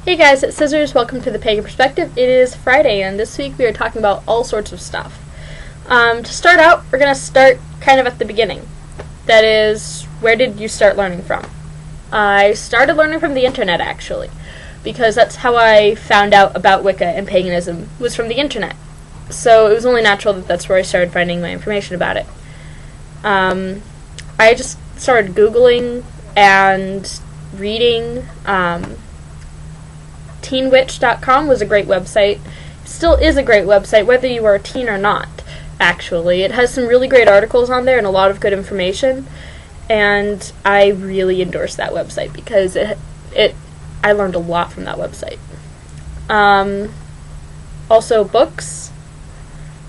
Hey guys, it's Scissors. Welcome to the Pagan Perspective. It is Friday, and this week we are talking about all sorts of stuff. To start out, we're going to start kind of at the beginning. That is, where did you start learning from? I started learning from the internet, actually, because that's how I found out about Wicca and paganism, was from the internet. So it was only natural that that's where I started finding my information about it. I just started Googling and reading. Teenwitch.com was a great website. Still is a great website, whether you are a teen or not, actually. It has some really great articles on there and a lot of good information, and I really endorse that website because I learned a lot from that website. Also books,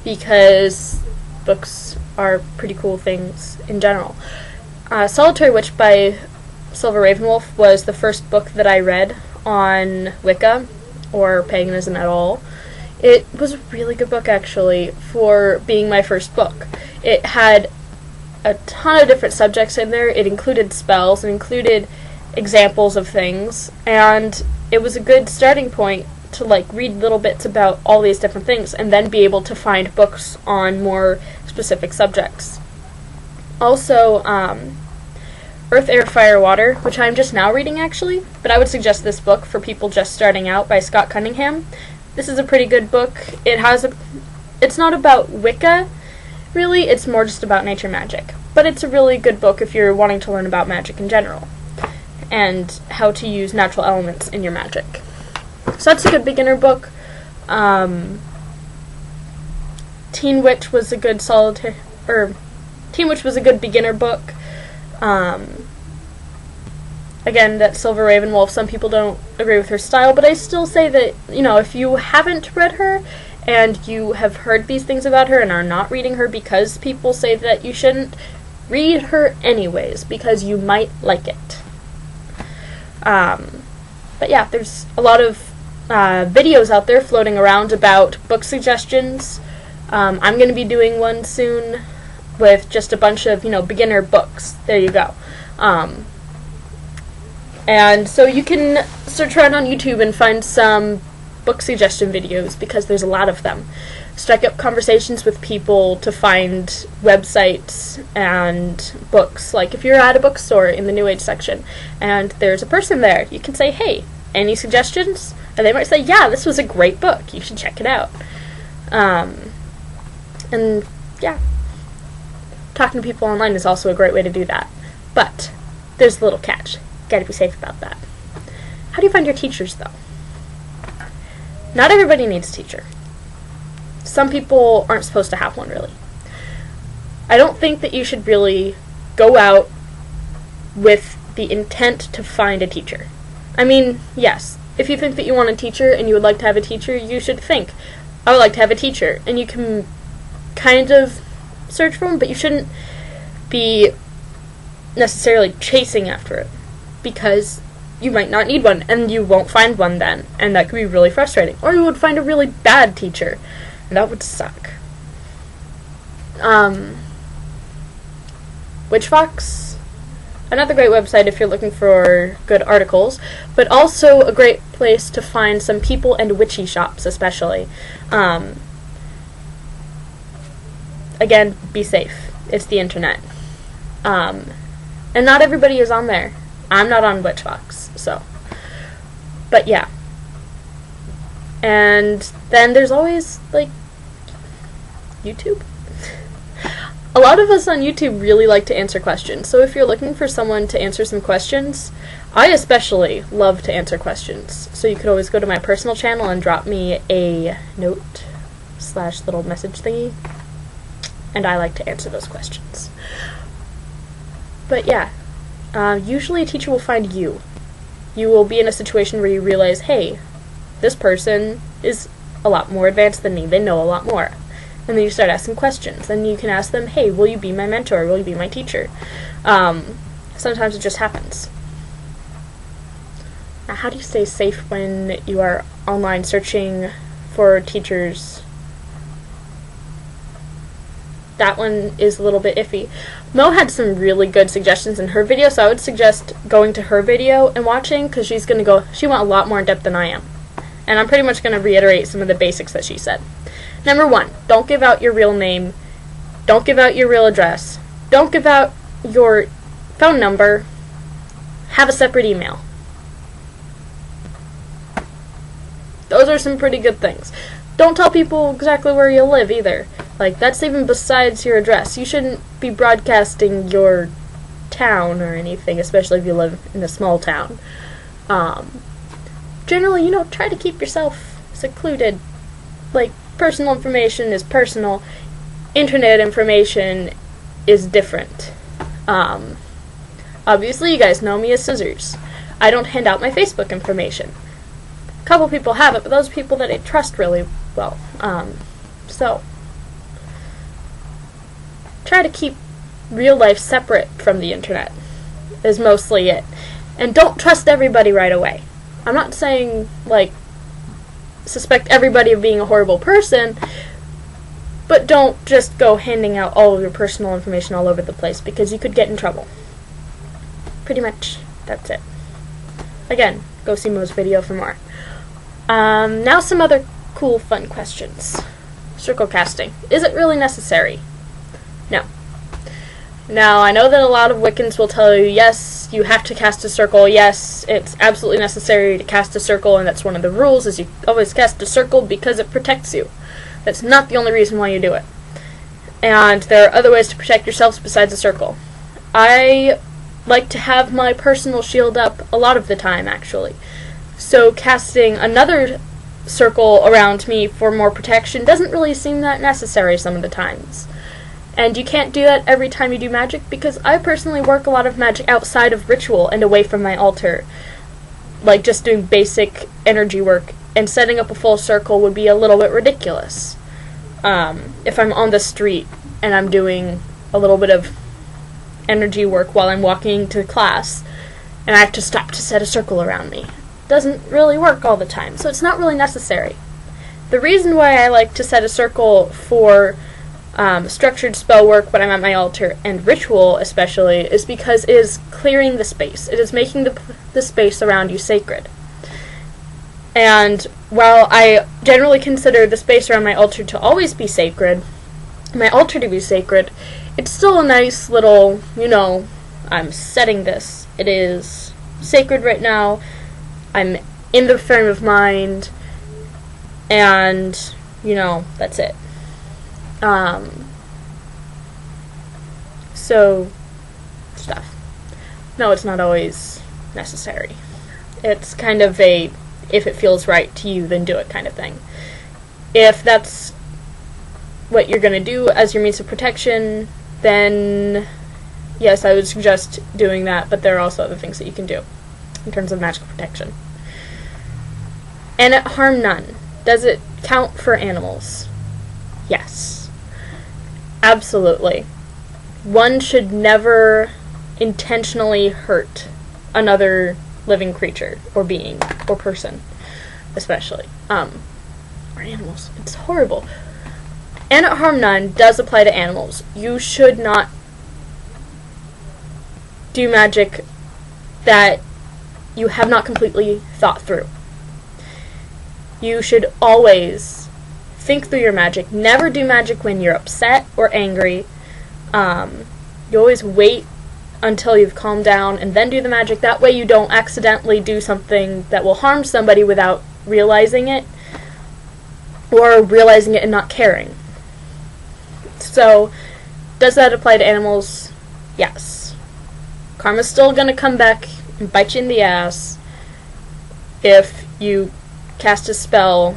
because books are pretty cool things in general. Solitary Witch by Silver Ravenwolf was the first book that I read on Wicca, or paganism at all. It was a really good book, actually, for being my first book. It had a ton of different subjects in there. It included spells, it included examples of things, and it was a good starting point to read little bits about all these different things, and then be able to find books on more specific subjects. Also, Earth, Air, Fire, Water, which I'm just now reading, actually, but I would suggest this book for people just starting out, by Scott Cunningham. This is a pretty good book. It's not about Wicca, really, it's more just about nature magic. But it's a really good book if you're wanting to learn about magic in general, and how to use natural elements in your magic. So that's a good beginner book. Teen Witch was a good beginner book. Again, that Silver Ravenwolf, some people don't agree with her style, but I still say that, if you haven't read her, and you have heard these things about her and are not reading her because people say that you shouldn't, read her anyways, because you might like it. But yeah, there's a lot of videos out there floating around about book suggestions. I'm going to be doing one soon with just a bunch of, beginner books. There you go. And so you can search around on YouTube and find some book suggestion videos, because there's a lot of them. Strike up conversations with people to find websites and books. Like if you're at a bookstore in the New Age section and there's a person there, you can say, hey, any suggestions? And they might say, yeah, this was a great book, you should check it out. And yeah, talking to people online is also a great way to do that. But there's a little catch. Gotta be safe about that. How do you find your teachers, though? Not everybody needs a teacher. Some people aren't supposed to have one, really. I don't think that you should really go out with the intent to find a teacher. I mean, yes, if you think that you want a teacher and you would like to have a teacher, you should think, I would like to have a teacher. And you can kind of search for one, but you shouldn't be necessarily chasing after it, because you might not need one, and you won't find one then, and that could be really frustrating. Or you would find a really bad teacher, and that would suck. Witchfox, another great website if you're looking for good articles, but also a great place to find some people and witchy shops, especially. Again, be safe. It's the internet. And not everybody is on there. I'm not on Witchfox, so. But yeah. And then there's always, YouTube. A lot of us on YouTube really like to answer questions, so if you're looking for someone to answer some questions, I especially love to answer questions. So you could always go to my personal channel and drop me a note / little message thingy, and I like to answer those questions. But yeah, usually a teacher will find you. You will be in a situation where you realize, hey, this person is a lot more advanced than me, they know a lot more. And then you start asking questions, and you can ask them, hey, will you be my mentor, will you be my teacher? Sometimes it just happens. Now, how do you stay safe when you are online searching for teachers? That one is a little bit iffy. Mo had some really good suggestions in her video, so I would suggest going to her video and watching, because she went a lot more in depth than I am. And I'm pretty much going to reiterate some of the basics that she said. Number 1, don't give out your real name. Don't give out your real address. Don't give out your phone number. Have a separate email. Those are some pretty good things. Don't tell people exactly where you live either. Like, that's even besides your address. You shouldn't be broadcasting your town or anything, especially if you live in a small town. Generally, try to keep yourself secluded. Like, personal information is personal. Internet information is different. Obviously, you guys know me as Scissors. I don't hand out my Facebook information. A couple people have it, but those are people that I trust really well. So, try to keep real life separate from the internet is mostly it. And don't trust everybody right away. I'm not saying, like, suspect everybody of being a horrible person, but don't just go handing out all of your personal information all over the place, because you could get in trouble. Pretty much, that's it. Again, go see Mo's video for more. Now some other cool, fun questions. Circle casting. Is it really necessary? No. Now, I know that a lot of Wiccans will tell you, yes, you have to cast a circle, yes, it's absolutely necessary to cast a circle, and that's one of the rules, is you always cast a circle because it protects you. That's not the only reason why you do it. And there are other ways to protect yourselves besides a circle. I like to have my personal shield up a lot of the time, actually. So casting another circle around me for more protection doesn't really seem that necessary some of the times. And you can't do that every time you do magic, because I personally work a lot of magic outside of ritual and away from my altar. Like just doing basic energy work, and setting up a full circle would be a little bit ridiculous. If I'm on the street and I'm doing a little bit of energy work while I'm walking to class, and I have to stop to set a circle around me. Doesn't really work all the time, so it's not really necessary. The reason why I like to set a circle for structured spell work when I'm at my altar, and ritual especially, is because it is clearing the space. It is making the space around you sacred. And while I generally consider the space around my altar to always be sacred, my altar to be sacred, it's still a nice little, I'm setting this. It is sacred right now. I'm in the frame of mind, and, that's it. So, stuff. No, it's not always necessary. It's kind of a, if it feels right to you, then do it kind of thing. If that's what you're going to do as your means of protection, then yes, I would suggest doing that, but there are also other things that you can do in terms of magical protection. And it harm none. Does it count for animals? Yes. Absolutely. One should never intentionally hurt another living creature, or being, or person, especially. Or animals. It's horrible. And it harm none does apply to animals. You should not do magic that you have not completely thought through. You should always think through your magic. Never do magic when you're upset or angry. You always wait until you've calmed down and then do the magic. That way you don't accidentally do something that will harm somebody without realizing it, or realizing it and not caring. So, does that apply to animals? Yes. Karma's still gonna come back and bite you in the ass if you cast a spell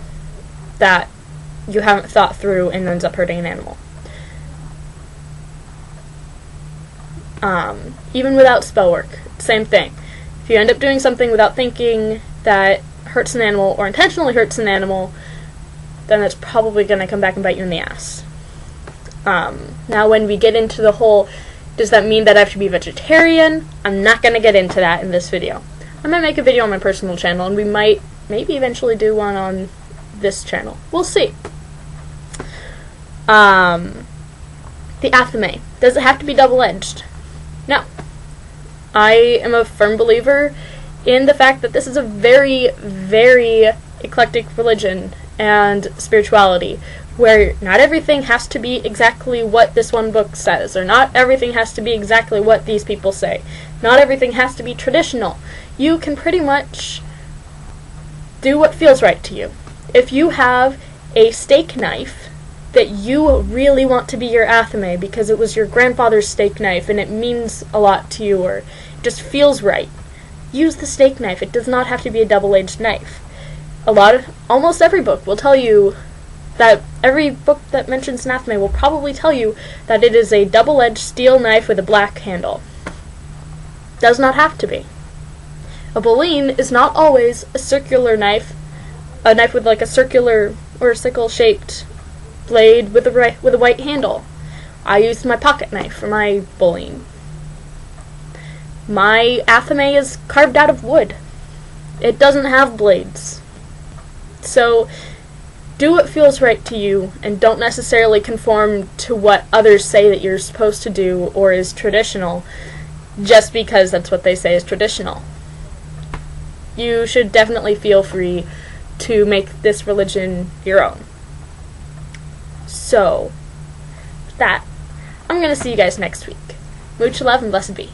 that you haven't thought through and ends up hurting an animal. Even without spell work, same thing. If you end up doing something without thinking that hurts an animal, or intentionally hurts an animal, then that's probably going to come back and bite you in the ass. Now when we get into the whole, does that mean that I have to be vegetarian? I'm not going to get into that in this video. I might make a video on my personal channel, and we might maybe eventually do one on the Athame. Does it have to be double-edged? No. I am a firm believer in the fact that this is a very, very eclectic religion and spirituality, where not everything has to be exactly what this one book says, or not everything has to be exactly what these people say. Not everything has to be traditional. You can pretty much do what feels right to you. If you have a steak knife that you really want to be your Athame because it was your grandfather's steak knife and it means a lot to you, or it just feels right, use the steak knife. It does not have to be a double-edged knife. Almost every book will tell you that, every book that mentions an Athame will probably tell you that it is a double-edged steel knife with a black handle. Does not have to be. A boline is not always a circular knife, a knife with like a circular or sickle-shaped blade with a white handle. I used my pocket knife for my boline. My Athame is carved out of wood. It doesn't have blades. So, do what feels right to you, and don't necessarily conform to what others say that you're supposed to do or is traditional, just because that's what they say is traditional. You should definitely feel free to make this religion your own. So, with that, I'm going to see you guys next week. Much love and blessed be.